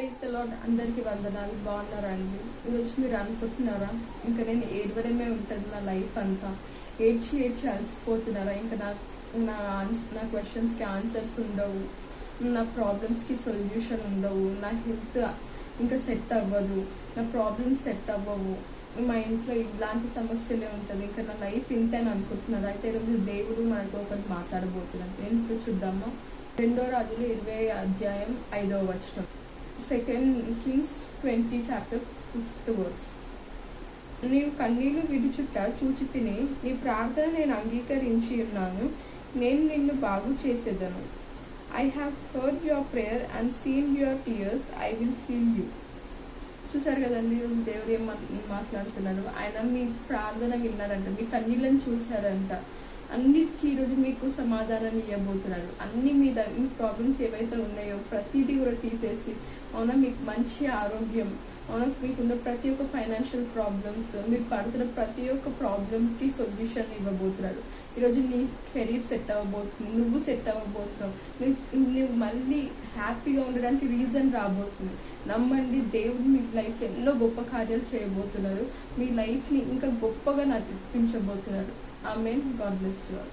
Praise the lord. అందరికీ వందనాలు. బాగున్నారా అండి? ఈరోజు మీరు అనుకుంటున్నారా ఇంకా నేను ఏడవడమే ఉంటుంది నా లైఫ్ అంతా, ఏడ్చి ఏడ్చి అలసిపోతున్నారా, ఇంకా నా క్వశ్చన్స్కి ఆన్సర్స్ ఉండవు, నా ప్రాబ్లమ్స్కి సొల్యూషన్ ఉండవు, నా హెల్త్ ఇంకా సెట్ అవ్వదు, నా ప్రాబ్లమ్స్ సెట్ అవ్వవు, మా ఇంట్లో ఇలాంటి సమస్యలే ఉంటుంది, ఇంకా నా లైఫ్ ఇంతే అని అనుకుంటున్నారు. అయితే ఈరోజు దేవుడు మనతో ఒకటి మాట్లాడబోతున్నాడు. ఎందుకు చూద్దామా? 2 రాజులు 20 అధ్యాయం 5వ వచనం. 2 Kings 20 chapter 5th verse. నీవు కన్నీళ్లు విడుచుట చూచి తిని నీ ప్రార్థన నేను అంగీకరించి ఉన్నాను, నేను నిన్ను బాగు చేసేదను. I have heard your prayer and seen your tears, I will heal you. చూసారు కదండి, ఈరోజు దేవుడు ఏం మాట్లాడుతున్నారు. ఆయన మీ ప్రార్థన విన్నారంట, మీ కన్నీళ్ళని చూసారంట. అన్నిటికీ ఈరోజు మీకు సమాధానాన్ని ఇవ్వబోతున్నారు. అన్ని మీద మీ ప్రాబ్లమ్స్ ఏవైతే ఉన్నాయో ప్రతిదీ కూడా తీసేసి, అవునా మీకు మంచి ఆరోగ్యం, అవునా మీకున్న ప్రతి ఒక్క ఫైనాన్షియల్ ప్రాబ్లమ్స్, మీరు పడుతున్న ప్రతి ఒక్క ప్రాబ్లమ్కి సొల్యూషన్ ఇవ్వబోతున్నారు. ఈరోజు నీ కెరీర్ సెట్ అవ్వబోతుంది, నువ్వు సెట్ అవ్వబోతున్నావు, నువ్వు మళ్ళీ హ్యాపీగా ఉండడానికి రీజన్ రాబోతుంది. నమ్మండి, దేవుడు మీ లైఫ్ ఎన్నో గొప్ప కార్యాలు చేయబోతున్నారు. మీ లైఫ్ని ఇంకా గొప్పగా నడిపించబోతున్నారు. Amen. God bless you all.